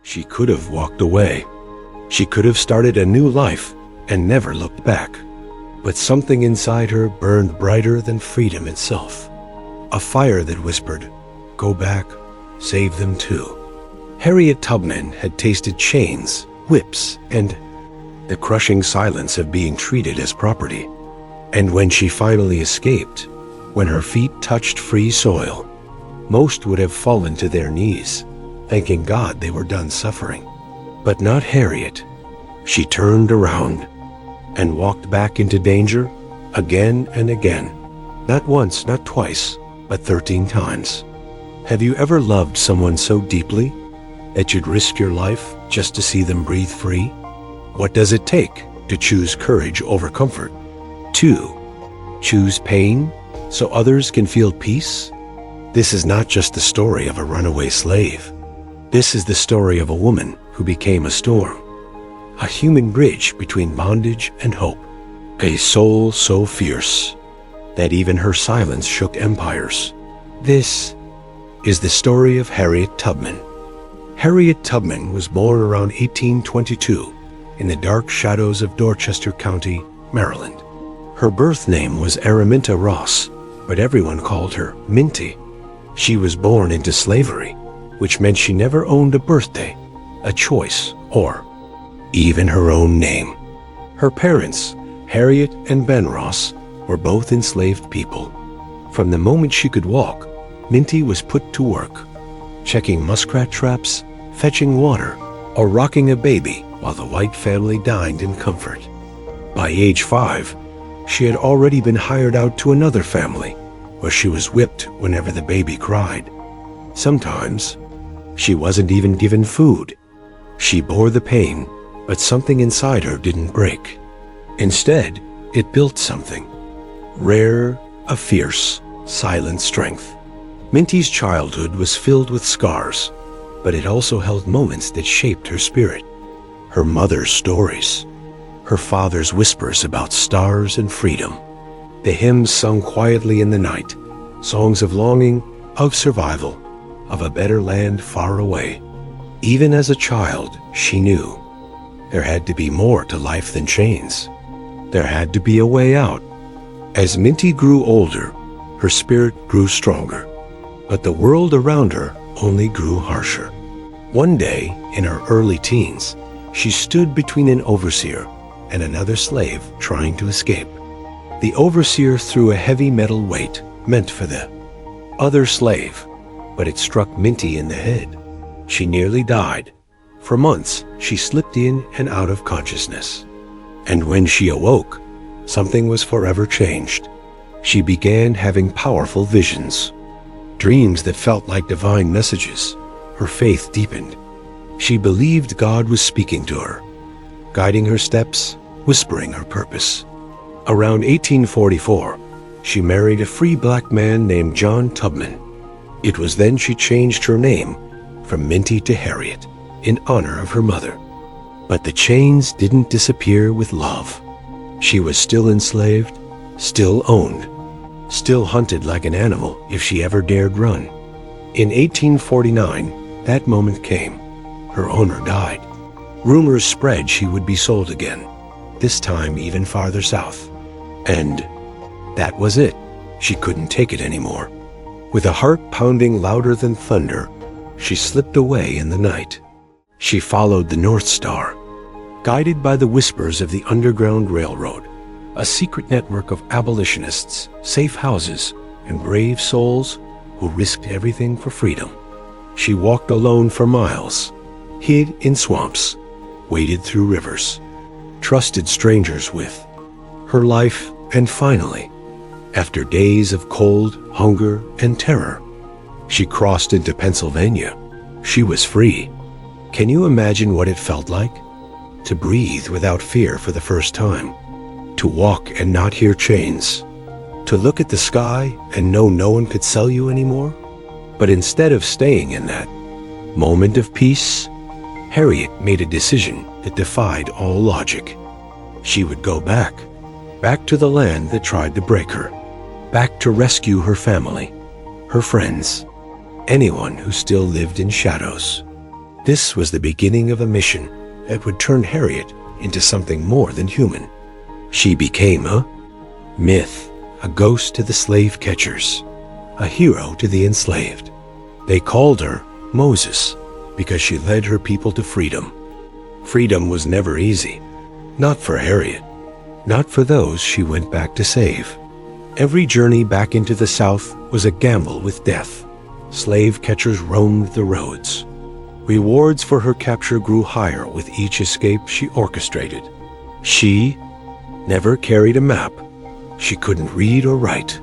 She could have walked away. She could have started a new life and never looked back. But something inside her burned brighter than freedom itself. A fire that whispered, "Go back, save them too." Harriet Tubman had tasted chains, whips, and the crushing silence of being treated as property. And when she finally escaped, when her feet touched free soil, most would have fallen to their knees, thanking God they were done suffering. But not Harriet. She turned around and walked back into danger again and again. Not once, not twice, but 13 times. Have you ever loved someone so deeply that you'd risk your life just to see them breathe free? What does it take to choose courage over comfort? 2. Choose pain so others can feel peace? This is not just the story of a runaway slave. This is the story of a woman who became a storm, a human bridge between bondage and hope, a soul so fierce that even her silence shook empires. This is the story of Harriet Tubman. Harriet Tubman was born around 1822 in the dark shadows of Dorchester County, Maryland. Her birth name was Araminta Ross, but everyone called her Minty. She was born into slavery, which meant she never owned a birthday, a choice, or even her own name. Her parents, Harriet and Ben Ross, were both enslaved people. From the moment she could walk, Minty was put to work, checking muskrat traps, fetching water, or rocking a baby while the white family dined in comfort. By age 5, she had already been hired out to another family, where she was whipped whenever the baby cried. Sometimes, she wasn't even given food. She bore the pain, but something inside her didn't break. Instead, it built something rare, a fierce, silent strength. Minty's childhood was filled with scars, but it also held moments that shaped her spirit. Her mother's stories, her father's whispers about stars and freedom, the hymns sung quietly in the night, songs of longing, of survival, of a better land far away. Even as a child, she knew there had to be more to life than chains. There had to be a way out. As Minty grew older, her spirit grew stronger, but the world around her only grew harsher. One day, in her early teens, she stood between an overseer and another slave trying to escape. The overseer threw a heavy metal weight meant for the other slave, but it struck Minty in the head. She nearly died. For months, she slipped in and out of consciousness. And when she awoke, something was forever changed. She began having powerful visions, dreams that felt like divine messages. Her faith deepened. She believed God was speaking to her, guiding her steps, whispering her purpose. Around 1844, she married a free black man named John Tubman. It was then she changed her name from Minty to Harriet in honor of her mother. But the chains didn't disappear with love. She was still enslaved, still owned, still hunted like an animal if she ever dared run. In 1849, that moment came. Her owner died. Rumors spread she would be sold again, this time even farther south. And that was it. She couldn't take it anymore. With a heart pounding louder than thunder, she slipped away in the night. She followed the North Star, guided by the whispers of the Underground Railroad, a secret network of abolitionists, safe houses, and brave souls who risked everything for freedom. She walked alone for miles, hid in swamps, waded through rivers, trusted strangers with her life, and finally, after days of cold, hunger, and terror, she crossed into Pennsylvania. She was free. Can you imagine what it felt like? To breathe without fear for the first time, to walk and not hear chains, to look at the sky and know no one could sell you anymore? But instead of staying in that moment of peace, Harriet made a decision that defied all logic. She would go back to the land that tried to break her, back to rescue her family, her friends, anyone who still lived in shadows. This was the beginning of a mission that would turn Harriet into something more than human. She became a myth, a ghost to the slave catchers, a hero to the enslaved. They called her Moses because she led her people to freedom. Freedom was never easy. Not for Harriet. Not for those she went back to save. Every journey back into the South was a gamble with death. Slave catchers roamed the roads. Rewards for her capture grew higher with each escape she orchestrated. She never carried a map. She couldn't read or write.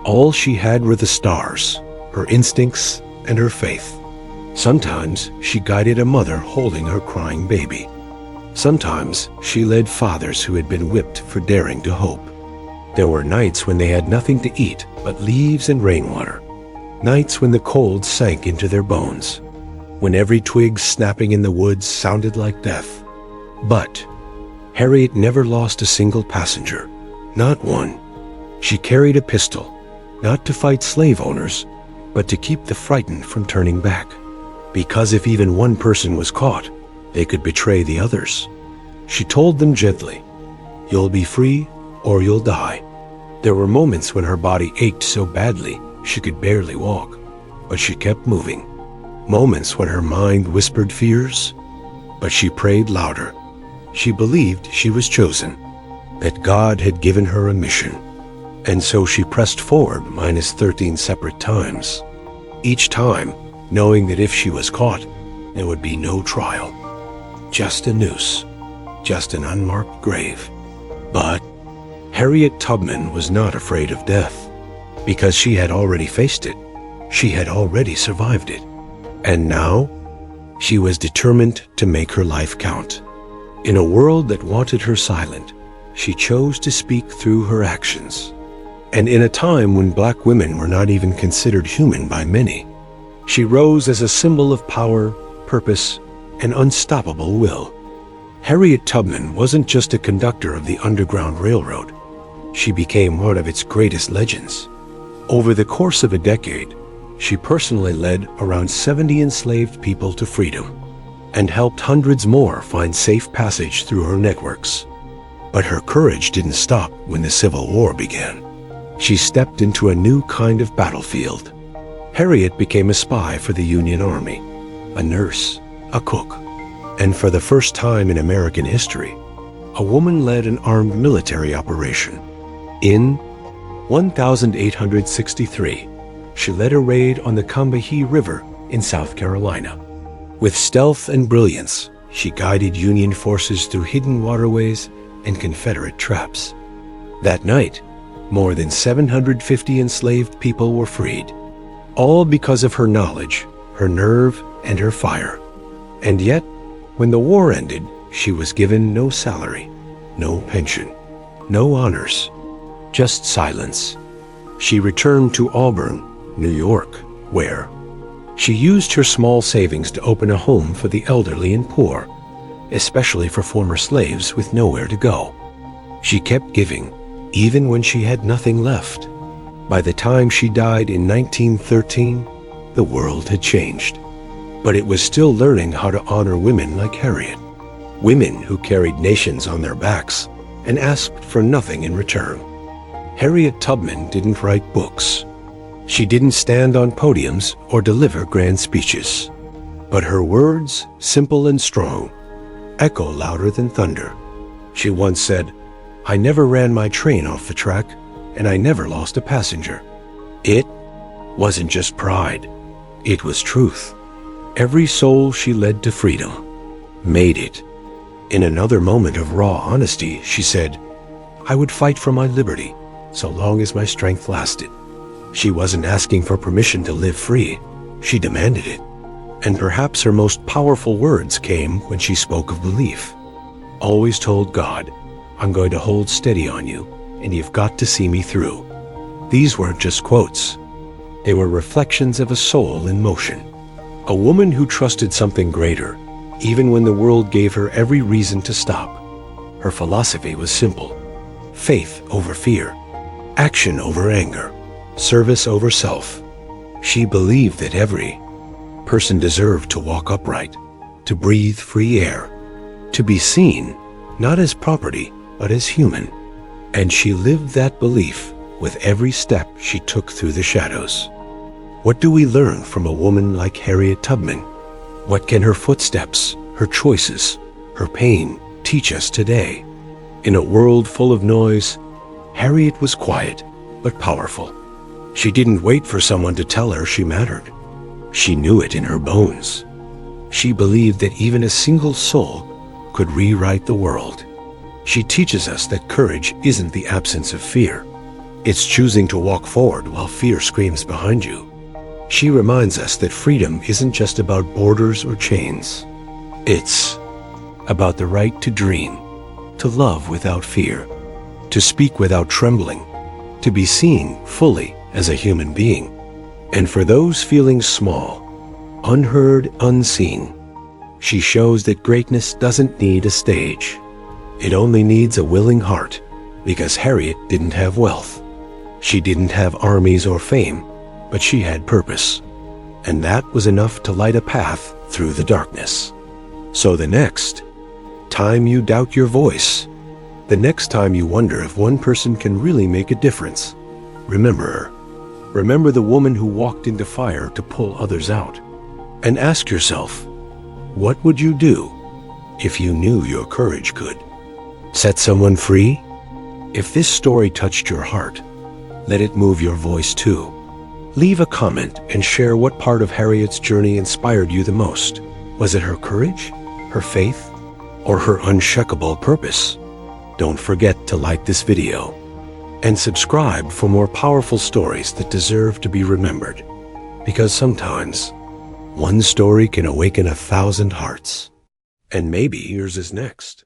All she had were the stars, her instincts, and her faith. Sometimes she guided a mother holding her crying baby. Sometimes she led fathers who had been whipped for daring to hope. There were nights when they had nothing to eat but leaves and rainwater. Nights when the cold sank into their bones. When every twig snapping in the woods sounded like death. But Harriet never lost a single passenger. Not one. She carried a pistol, not to fight slave owners, but to keep the frightened from turning back. Because if even one person was caught, they could betray the others. She told them gently, "You'll be free or you'll die." There were moments when her body ached so badly she could barely walk, but she kept moving. Moments when her mind whispered fears, but she prayed louder. She believed she was chosen, that God had given her a mission. And so she pressed forward minus 13 separate times. Each time, knowing that if she was caught, there would be no trial. Just a noose, just an unmarked grave. But Harriet Tubman was not afraid of death, because she had already faced it. She had already survived it. And now, she was determined to make her life count. In a world that wanted her silent, she chose to speak through her actions. And in a time when black women were not even considered human by many, she rose as a symbol of power, purpose, and unstoppable will. Harriet Tubman wasn't just a conductor of the Underground Railroad. She became one of its greatest legends. Over the course of a decade, she personally led around 70 enslaved people to freedom and helped hundreds more find safe passage through her networks. But her courage didn't stop when the Civil War began. She stepped into a new kind of battlefield. Harriet became a spy for the Union Army, a nurse, a cook, and for the first time in American history, a woman led an armed military operation. In 1863, she led a raid on the Combahee River in South Carolina. With stealth and brilliance, she guided Union forces through hidden waterways and Confederate traps. That night, more than 750 enslaved people were freed, all because of her knowledge, her nerve, and her fire. And yet, when the war ended, she was given no salary, no pension, no honors, just silence. She returned to Auburn, New York, where she used her small savings to open a home for the elderly and poor, especially for former slaves with nowhere to go. She kept giving, even when she had nothing left. By the time she died in 1913, the world had changed. But it was still learning how to honor women like Harriet, women who carried nations on their backs and asked for nothing in return. Harriet Tubman didn't write books. She didn't stand on podiums or deliver grand speeches. But her words, simple and strong, echo louder than thunder. She once said, "I never ran my train off the track, and I never lost a passenger." It wasn't just pride. It was truth. Every soul she led to freedom made it. In another moment of raw honesty, she said, "I would fight for my liberty so long as my strength lasted." She wasn't asking for permission to live free. She demanded it. And perhaps her most powerful words came when she spoke of belief. Always told God, "I'm going to hold steady on you, and you've got to see me through." These weren't just quotes. They were reflections of a soul in motion. A woman who trusted something greater, even when the world gave her every reason to stop. Her philosophy was simple: faith over fear, action over anger, service over self. She believed that every person deserved to walk upright, to breathe free air, to be seen, not as property, but as human. And she lived that belief with every step she took through the shadows. What do we learn from a woman like Harriet Tubman? What can her footsteps, her choices, her pain teach us today? In a world full of noise, Harriet was quiet but powerful. She didn't wait for someone to tell her she mattered. She knew it in her bones. She believed that even a single soul could rewrite the world. She teaches us that courage isn't the absence of fear. It's choosing to walk forward while fear screams behind you. She reminds us that freedom isn't just about borders or chains. It's about the right to dream, to love without fear, to speak without trembling, to be seen fully as a human being. And for those feeling small, unheard, unseen, she shows that greatness doesn't need a stage. It only needs a willing heart, because Harriet didn't have wealth. She didn't have armies or fame, but she had purpose. And that was enough to light a path through the darkness. So the next time you doubt your voice, the next time you wonder if one person can really make a difference, remember her. Remember the woman who walked into fire to pull others out. And ask yourself, what would you do if you knew your courage could set someone free? If this story touched your heart, let it move your voice too. Leave a comment and share what part of Harriet's journey inspired you the most. Was it her courage, her faith, or her unshakable purpose? Don't forget to like this video and subscribe for more powerful stories that deserve to be remembered. Because sometimes, one story can awaken 1,000 hearts. And maybe yours is next.